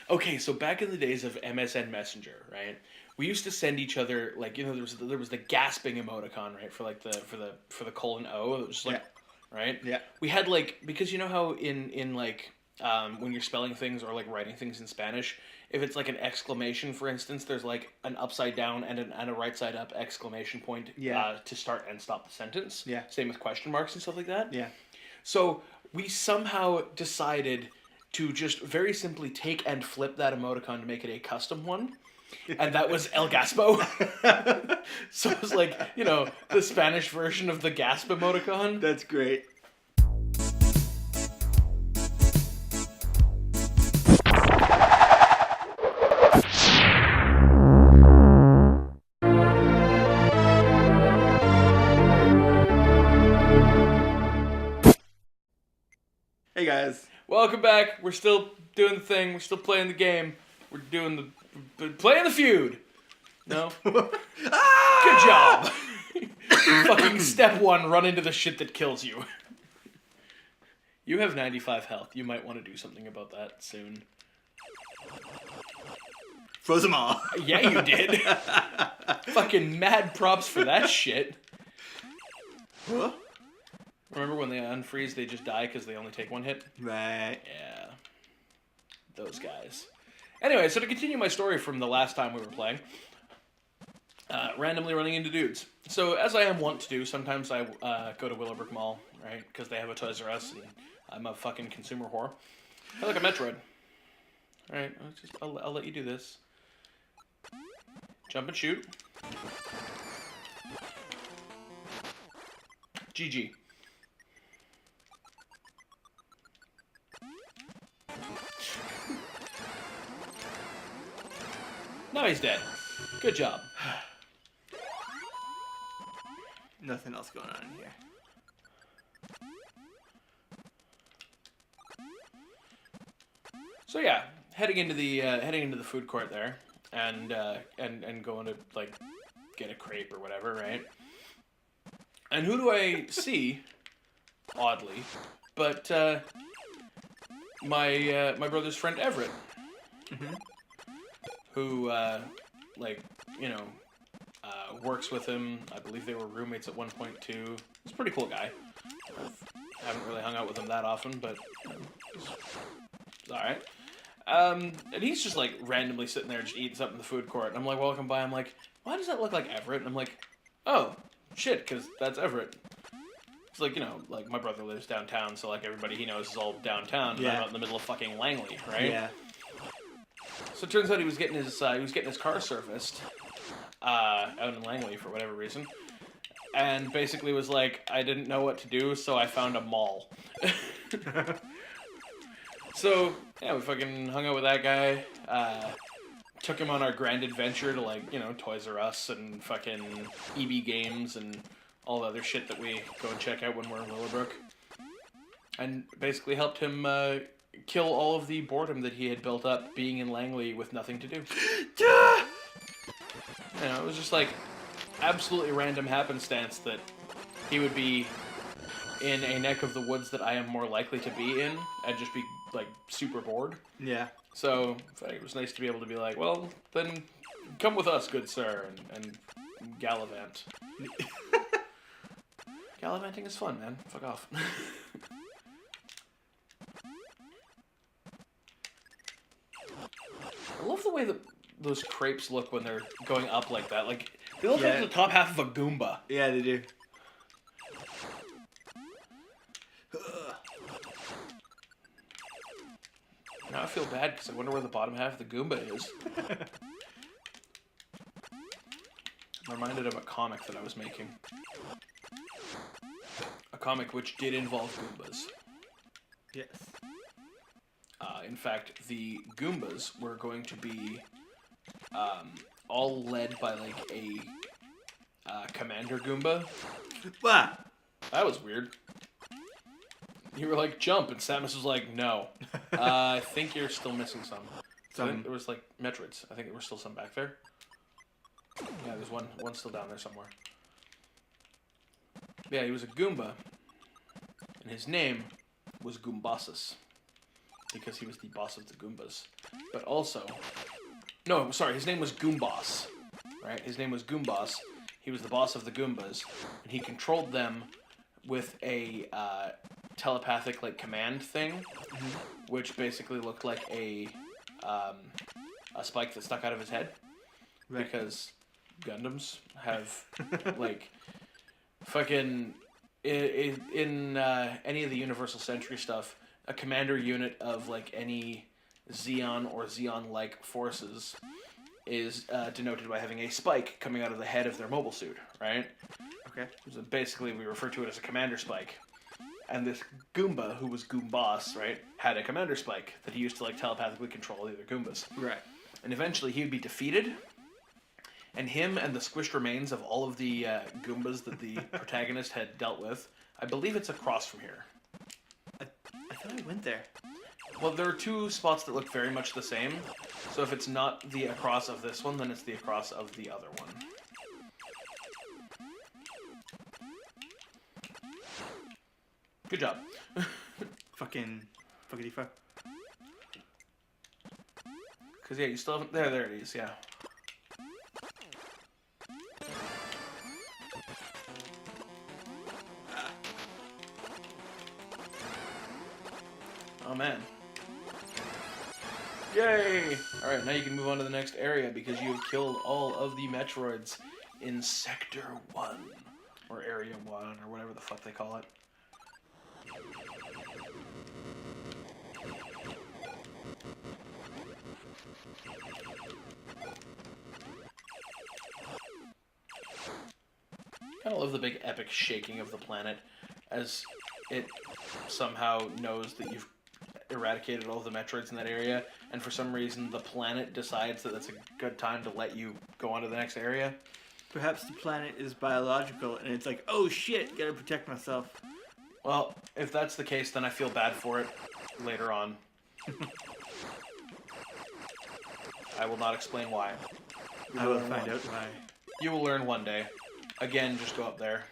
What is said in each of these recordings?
Okay, so back in the days of MSN Messenger, right? We used to send each other like there was the gasping emoticon, right, for like the colon O. It was just like, right? Yeah. We had like because you know how in like when you're spelling things or like writing things in Spanish, if it's like an exclamation, for instance, there's like an upside down and a right side up exclamation point to start and stop the sentence. Yeah. Same with question marks and stuff like that. Yeah. So we somehow decided to just very simply take and flip that emoticon to make it a custom one. And that was El Gaspo. So it was like, the Spanish version of the Gasp emoticon. That's great. Hey guys. Welcome back. We're still doing the thing. We're still playing the game. We're playing the feud. No? Good job. Fucking step 1, run into the shit that kills you. You have 95 health. You might want to do something about that soon. Froze them all. Yeah, you did. Fucking mad props for that shit. Huh? Remember when they unfreeze, they just die because they only take 1 hit? Right. Yeah. Those guys. Anyway, so to continue my story from the last time we were playing, randomly running into dudes. So as I am wont to do, sometimes I go to Willowbrook Mall, right? Because they have a Toys R Us, and I'm a fucking consumer whore. I like a Metroid. Alright, I'll let you do this. Jump and shoot. GG. Now he's dead. Good job. Nothing else going on in here. So yeah, heading into the food court there, and going to like get a crepe or whatever, right? And who do I see? Oddly, but my brother's friend Everett, who works with him. I believe they were roommates at one point too. He's a pretty cool guy. I haven't really hung out with him that often, but it's all right. And he's just like randomly sitting there just eating something in the food court. And I'm like, walking by, I'm like, why does that look like Everett? And I'm like, oh, shit, because that's Everett. It's like, like my brother lives downtown, so like everybody he knows is all downtown. And I'm out in the middle of fucking Langley, right? Yeah. So it turns out he was getting his car serviced out in Langley for whatever reason. And basically was like, I didn't know what to do, so I found a mall. So, yeah, we fucking hung out with that guy. Took him on our grand adventure to, like, Toys R Us and fucking EB Games and all the other shit that we go and check out when we're in Willowbrook. And basically helped him kill all of the boredom that he had built up being in Langley with nothing to do. It was just, like, absolutely random happenstance that he would be in a neck of the woods that I am more likely to be in and just be, like, super bored. Yeah. So, it was nice to be able to be like, well, then come with us, good sir, and gallivant. Gallivanting is fun, man. Fuck off. I love the way that those crepes look when they're going up like that. Like, they look like the top half of a Goomba. Yeah, they do. Now I feel bad because I wonder where the bottom half of the Goomba is. I'm reminded of a comic that I was making. A comic which did involve Goombas. Yes. In fact, the Goombas were going to be all led by like a Commander Goomba. What? That was weird. You were like, jump, and Samus was like, no. I think you're still missing some. I think there was like Metroids. I think there were still some back there. Yeah, there's one still down there somewhere. Yeah, he was a Goomba, and his name was Goombasus. because he was the boss of the Goombas. But also, no, sorry, his name was Goomboss, right? His name was Goomboss. He was the boss of the Goombas, and he controlled them with a telepathic like command thing, which basically looked like a spike that stuck out of his head, Right. because Gundams have like fucking in any of the Universal Century stuff, a commander unit of like any Xeon or Xeon-like forces is denoted by having a spike coming out of the head of their mobile suit, right? Okay. So basically, we refer to it as a commander spike. And this Goomba, who was Goomboss, right, had a commander spike that he used to like telepathically control the other Goombas. Right. And eventually, he would be defeated. And him and the squished remains of all of the Goombas that the protagonist had dealt with, I believe it's across from here. I thought I went there. Well, there are two spots that look very much the same. So if it's not the across of this one, then it's the across of the other one. Good job. Fuckity fuck. Because, yeah, you still haven't... There it is, yeah. Oh, man. Yay! Alright, now you can move on to the next area because you have killed all of the Metroids in Sector 1. Or Area 1, or whatever the fuck they call it. I love the big epic shaking of the planet as it somehow knows that you've eradicated all of the Metroids in that area, and for some reason the planet decides that that's a good time to let you go on to the next area. Perhaps the planet is biological, and it's like, oh shit, gotta protect myself. Well, if that's the case, then I feel bad for it later on. I will not explain why. I will find out why. You will learn one day. Again, just go up there.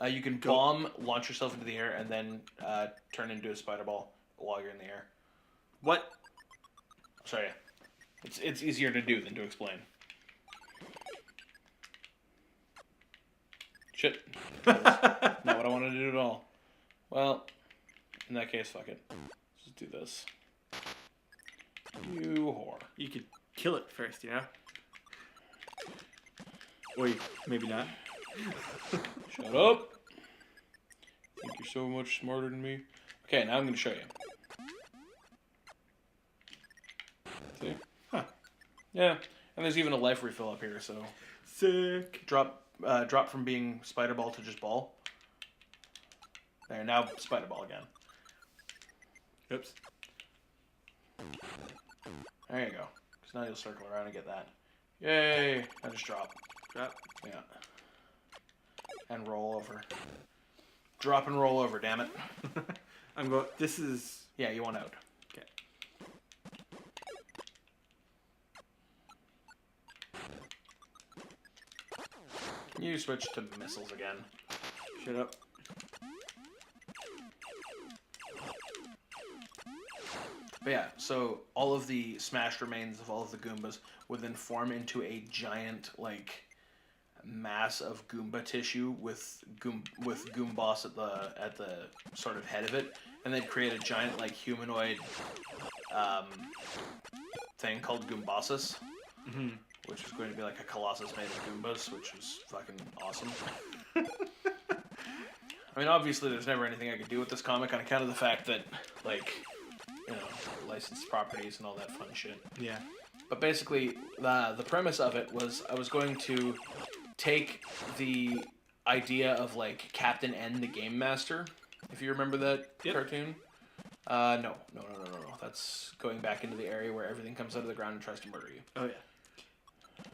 You can bomb, launch yourself into the air, and then turn into a spider ball while you're in the air. What? Sorry. It's easier to do than to explain. Shit. Not what I wanted to do at all. Well, in that case, fuck it. Let's just do this. You whore. You could kill it first, you know? Or maybe not. Shut up. Think you're so much smarter than me. Okay, now I'm going to show you. See? Huh. Yeah, and there's even a life refill up here, so... Sick. Drop from being spider ball to just ball. There, now spider ball again. Oops. There you go. Because now you'll circle around and get that. Yay! Now just drop. Drop. Yeah. And roll over. Drop and roll over, damn it. I'm going... This is... Yeah, you want out. Okay. You switch to missiles again. Shut up. But yeah, so all of the smashed remains of all of the Goombas would then form into a giant, like, mass of Goomba tissue with Goomboss at the sort of head of it, and they'd create a giant, like, humanoid thing called Goombossus, which was going to be like a Colossus made of Goombas, which was fucking awesome. I mean, obviously, there's never anything I could do with this comic on account of the fact that, like, you know, licensed properties and all that fun shit. Yeah. But basically, the premise of it was I was going to take the idea of, like, Captain N, the Game Master, if you remember that cartoon. No. That's going back into the area where everything comes out of the ground and tries to murder you. Oh, yeah.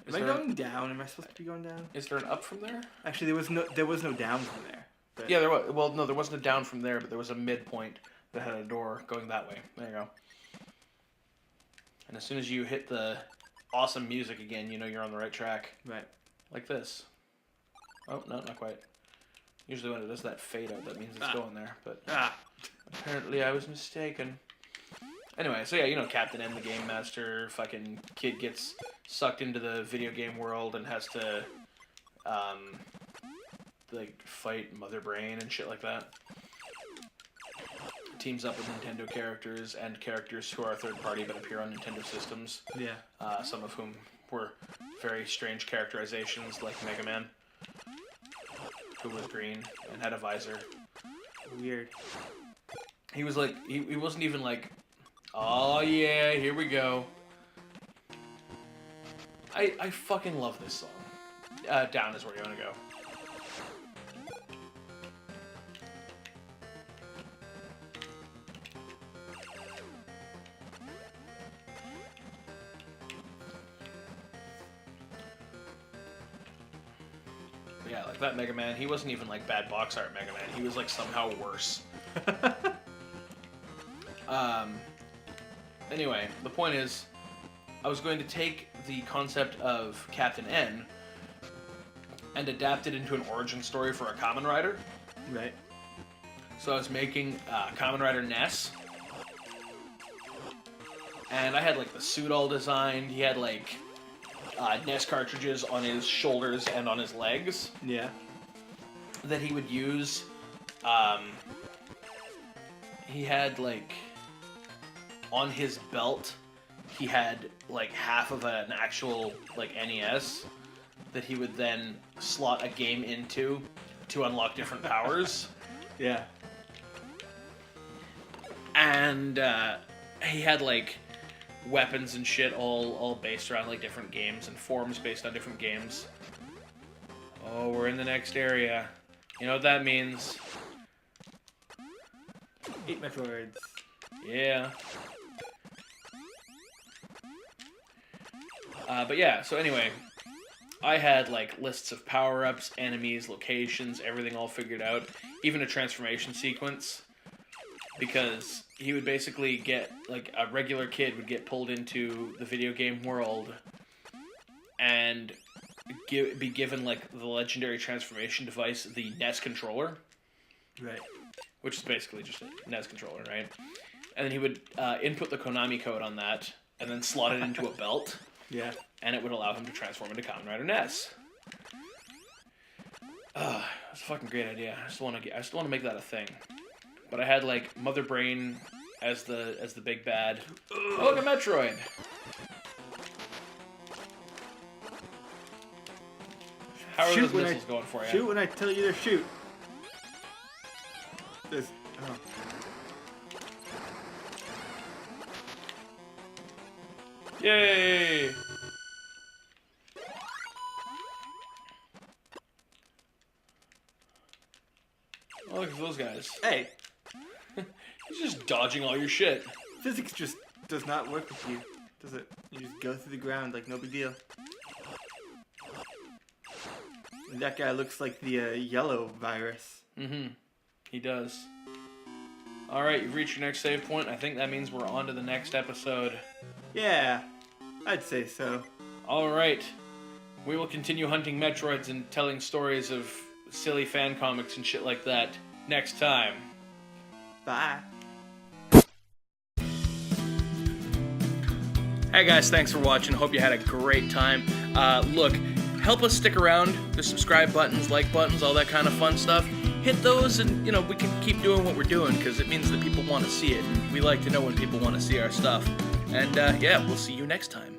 Am I going down? Am I supposed to be going down? Is there an up from there? Actually, there was no down from there. But... Yeah, there was. Well, no, there wasn't a down from there, but there was a midpoint that had a door going that way. There you go. And as soon as you hit the awesome music again, you know you're on the right track. Right. Like this. Oh, no, not quite. Usually when it does that fade out, that means it's going there. But apparently I was mistaken. Anyway, so yeah, you know, Captain N, the Game Master, fucking kid gets sucked into the video game world and has to, like, fight Mother Brain and shit like that. Teams up with Nintendo characters and characters who are third-party but appear on Nintendo systems. Yeah. Some of whom were very strange characterizations, like Mega Man, who was green and had a visor. Weird. He was like, he wasn't even like, oh yeah, here we go. I fucking love this song. Down is where you want to go. Yeah, like that Mega Man, he wasn't even like bad box art Mega Man. He was like somehow worse. Anyway, the point is, I was going to take the concept of Captain N and adapt it into an origin story for a Kamen Rider. Right. So I was making Kamen Rider Ness. And I had like the suit all designed. He had like NES cartridges on his shoulders and on his legs. Yeah. That he would use. He had like on his belt, he had like half of an actual like NES that he would then slot a game into to unlock different powers. Yeah. And he had like weapons and shit all based around like different games and forms based on different games. Oh, we're in the next area. You know what that means? 8 Metroids. Yeah. But yeah, so anyway, I had like lists of power-ups, enemies, locations, everything all figured out, even a transformation sequence, because he would basically get, like, a regular kid would get pulled into the video game world and be given, like, the legendary transformation device, the NES controller. Right. Which is basically just a NES controller, right? And then he would input the Konami code on that, and then slot it into a belt. Yeah. And it would allow him to transform into Kamen Rider Ness. That's a fucking great idea. I still want to make that a thing. But I had like Mother Brain as the big bad. Oh, look at Metroid. How are those missiles going for you? Shoot when I tell you to shoot. There's... Oh. Yay! Oh, look at those guys. Hey! He's just dodging all your shit. Physics just does not work with you, does it? You just go through the ground like no big deal. And that guy looks like the yellow virus. Mm-hmm. He does. Alright, you've reached your next save point. I think that means we're on to the next episode. Yeah, I'd say so. Alright. We will continue hunting Metroids and telling stories of silly fan comics and shit like that next time. Bye. Hey guys, thanks for watching. Hope you had a great time. Look, help us stick around. The subscribe buttons, like buttons, all that kind of fun stuff. Hit those and, you know, we can keep doing what we're doing because it means that people want to see it. And we like to know when people want to see our stuff. And, yeah, we'll see you next time.